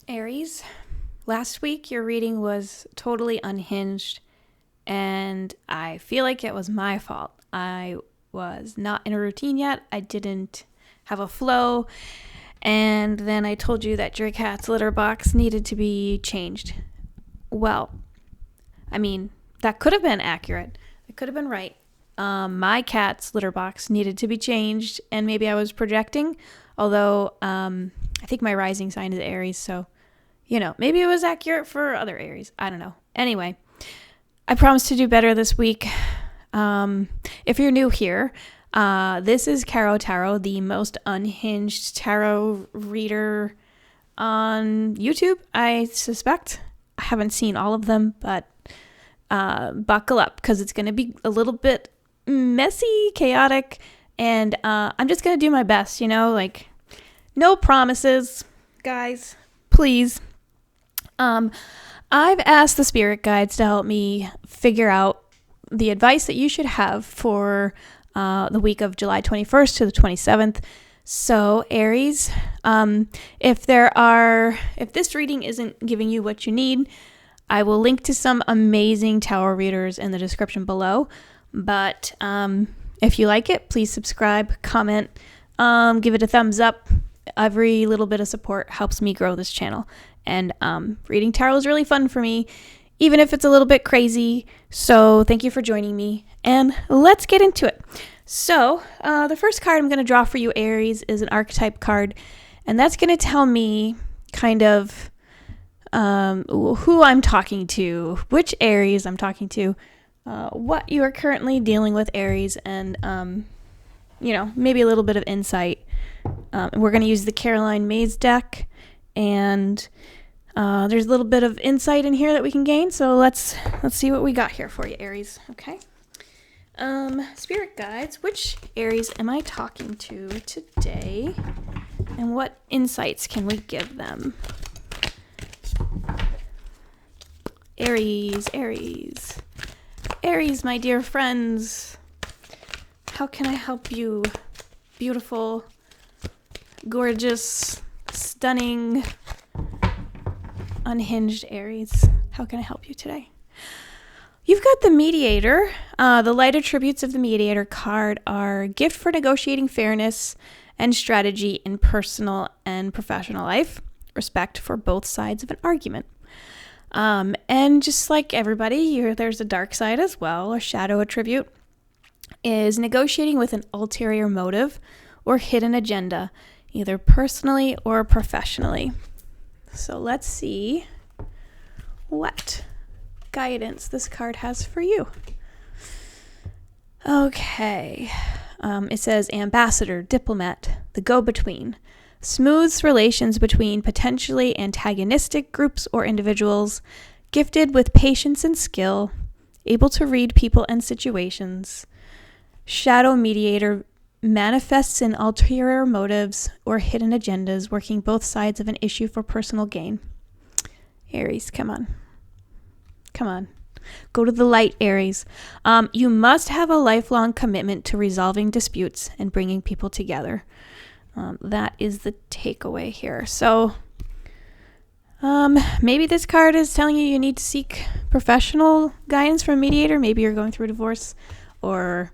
Aries, last week your reading was totally unhinged, and I feel like it was my fault. I was not in a routine yet. I didn't have a flow, and then I told you that your cat's litter box needed to be changed. Well, that could have been accurate. It could have been right. My cat's litter box needed to be changed, and maybe I was projecting, although I think my rising sign is Aries, so, maybe it was accurate for other Aries. I don't know. Anyway, I promise to do better this week. If you're new here, this is Caro Tarot, the most unhinged tarot reader on YouTube, I suspect. I haven't seen all of them, but buckle up because it's going to be a little bit messy, chaotic, and I'm just going to do my best, no promises, guys, please. I've asked the spirit guides to help me figure out the advice that you should have for the week of July 21st to the 27th. So Aries, if this reading isn't giving you what you need, I will link to some amazing tarot readers in the description below. But if you like it, please subscribe, comment, give it a thumbs up. Every little bit of support helps me grow this channel. And reading tarot is really fun for me, even if it's a little bit crazy. So thank you for joining me. And let's get into it. So the first card I'm going to draw for you, Aries, is an archetype card. And that's going to tell me kind of who I'm talking to, which Aries I'm talking to, what you are currently dealing with, Aries, and, maybe a little bit of insight. We're going to use the Caroline Mays deck, and there's a little bit of insight in here that we can gain. So let's see what we got here for you, Aries. Okay. Spirit guides, which Aries am I talking to today, and what insights can we give them? Aries, my dear friends. How can I help you? Beautiful, gorgeous, stunning, unhinged Aries. How can I help you today? You've got the Mediator. The light attributes of the Mediator card are gift for negotiating fairness and strategy in personal and professional life, respect for both sides of an argument. And just like everybody, there's a dark side as well. A shadow attribute is negotiating with an ulterior motive or hidden agenda, either personally or professionally. So let's see what guidance this card has for you. Okay. It says ambassador, diplomat, the go-between. Smooths relations between potentially antagonistic groups or individuals, gifted with patience and skill, able to read people and situations. Shadow mediator manifests in ulterior motives or hidden agendas, working both sides of an issue for personal gain. Aries, come on. Go to the light, Aries. You must have a lifelong commitment to resolving disputes and bringing people together. That is the takeaway here. So maybe this card is telling you need to seek professional guidance from a mediator. Maybe you're going through a divorce or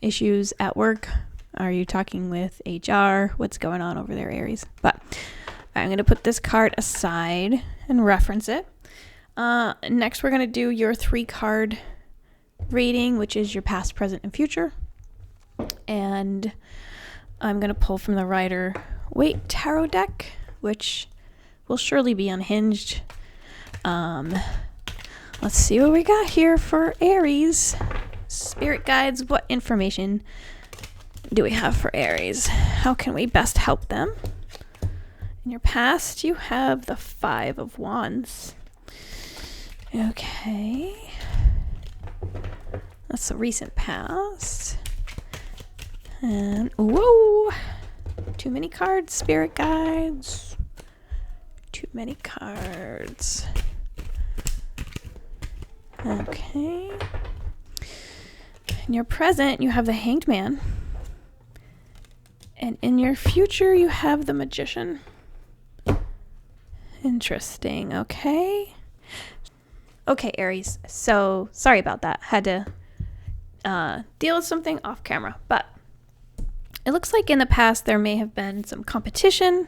issues at work. Are you talking with HR? What's going on over there, Aries? But I'm going to put this card aside and reference it. Next, we're going to do your 3-card reading, which is your past, present, and future. And I'm going to pull from the Rider-Waite Tarot deck, which will surely be unhinged. Let's see what we got here for Aries. Spirit guides, what information do we have for Aries? How can we best help them? In your past, you have the 5 of Wands. Okay. That's the recent past. And, whoa! Too many cards, spirit guides. Too many cards. Okay. In your present, you have the Hanged Man. And in your future, you have the Magician. Interesting. Okay. Okay, Aries. So sorry about that. Had to deal with something off camera, but it looks like in the past there may have been some competition.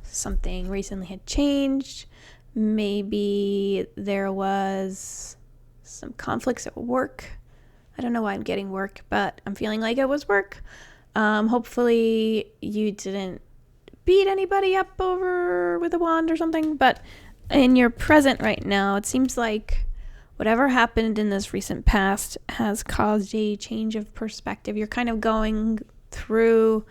Something recently had changed. Maybe there was some conflicts at work. I don't know why I'm getting work, but I'm feeling like it was work. Hopefully you didn't beat anybody up over with a wand or something, but in your present right now, it seems like whatever happened in this recent past has caused a change of perspective. You're kind of going through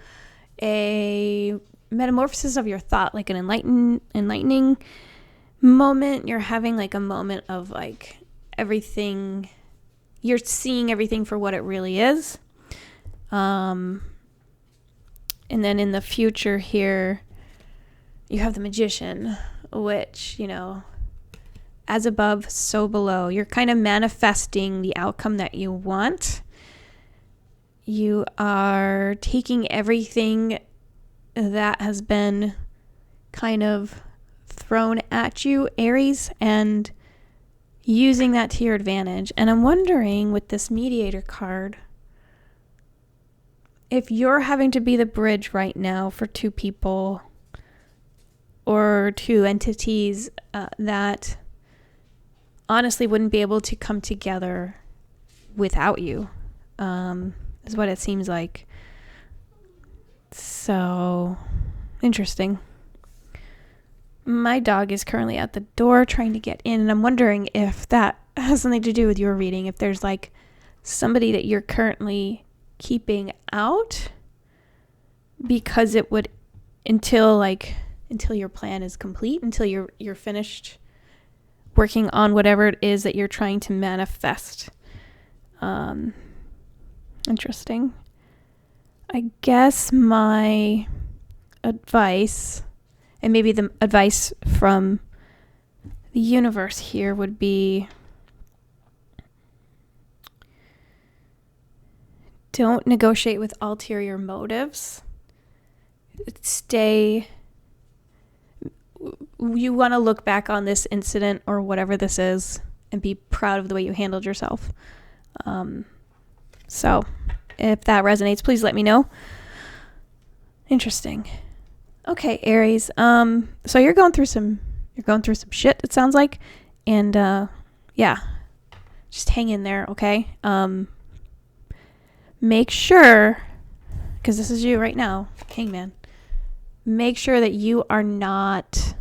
a metamorphosis of your thought, like an enlightening moment. You're having like a moment of like everything, you're seeing everything for what it really is. And then in the future here, you have the Magician, which, you know, as above, so below. You're kind of manifesting the outcome that you want. You are taking everything that has been kind of thrown at you, Aries, and using that to your advantage. And I'm wondering with this Mediator card, if you're having to be the bridge right now for two people or two entities that honestly wouldn't be able to come together without you, is what it seems like. So interesting. My dog is currently at the door trying to get in, and I'm wondering if that has something to do with your reading, if there's like somebody that you're currently keeping out because it would until your plan is complete, until you're finished working on whatever it is that you're trying to manifest. Interesting. I guess my advice, and maybe the advice from the universe here, would be don't negotiate with ulterior motives. You want to look back on this incident or whatever this is and be proud of the way you handled yourself. So if that resonates, please let me know. Interesting. Okay, Aries. So you're going through some shit, it sounds like. And yeah. Just hang in there, okay? Make sure, because this is you right now, Hangman. Make sure that you are not,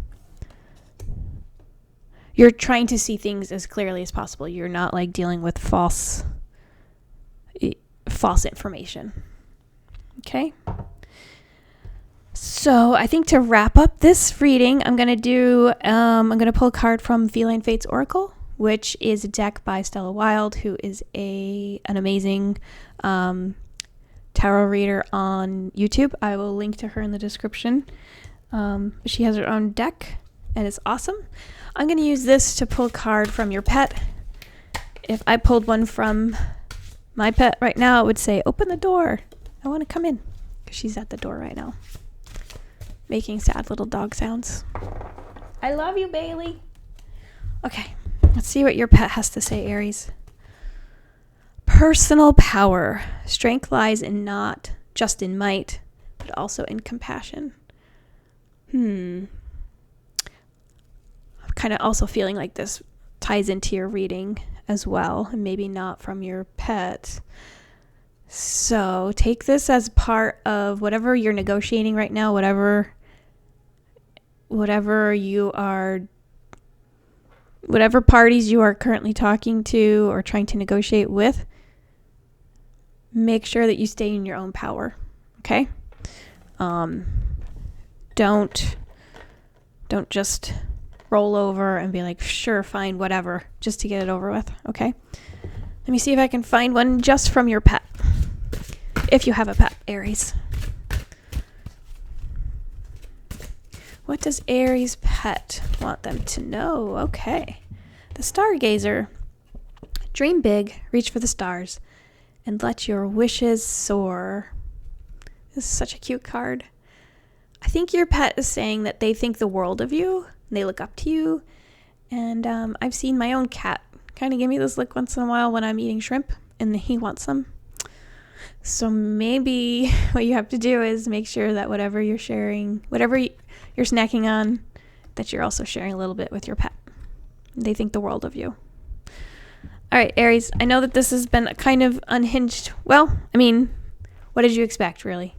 you're trying to see things as clearly as possible. You're not like dealing with false information. Okay? So I think to wrap up this reading, I'm going to pull a card from Feline Fates Oracle, which is a deck by Stella Wild, who is an amazing tarot reader on YouTube. I will link to her in the description. She has her own deck, and it's awesome. I'm going to use this to pull a card from your pet. If I pulled one from my pet right now, it would say, open the door. I want to come in. Because she's at the door right now, making sad little dog sounds. I love you, Bailey. Okay, let's see what your pet has to say, Aries. Personal power. Strength lies in not just in might, but also in compassion. I'm kind of also feeling like this ties into your reading as well, and maybe not from your pet. So take this as part of whatever you're negotiating right now, whatever parties you are currently talking to or trying to negotiate with. Make sure that you stay in your own power, okay? Don't just roll over and be like, sure, fine, whatever, just to get it over with, okay? Let me see if I can find one just from your pet. If you have a pet, Aries. What does Aries' pet want them to know? Okay. The Stargazer. Dream big, reach for the stars, and let your wishes soar. This is such a cute card. I think your pet is saying that they think the world of you. They look up to you. And I've seen my own cat kind of give me this look once in a while when I'm eating shrimp and he wants some. So maybe what you have to do is make sure that whatever you're sharing, whatever you're snacking on, that you're also sharing a little bit with your pet. They think the world of you. All right, Aries, I know that this has been a kind of unhinged. Well, I mean, what did you expect, really?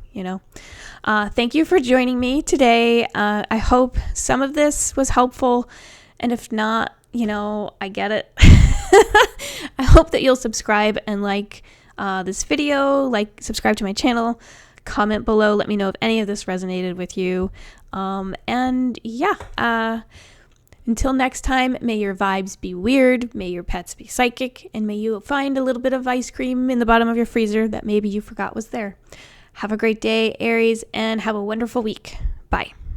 Thank you for joining me today. I hope some of this was helpful. And if not, I get it. I hope that you'll subscribe and like this video, subscribe to my channel, comment below, let me know if any of this resonated with you. Until next time, may your vibes be weird, may your pets be psychic, and may you find a little bit of ice cream in the bottom of your freezer that maybe you forgot was there. Have a great day, Aries, and have a wonderful week. Bye.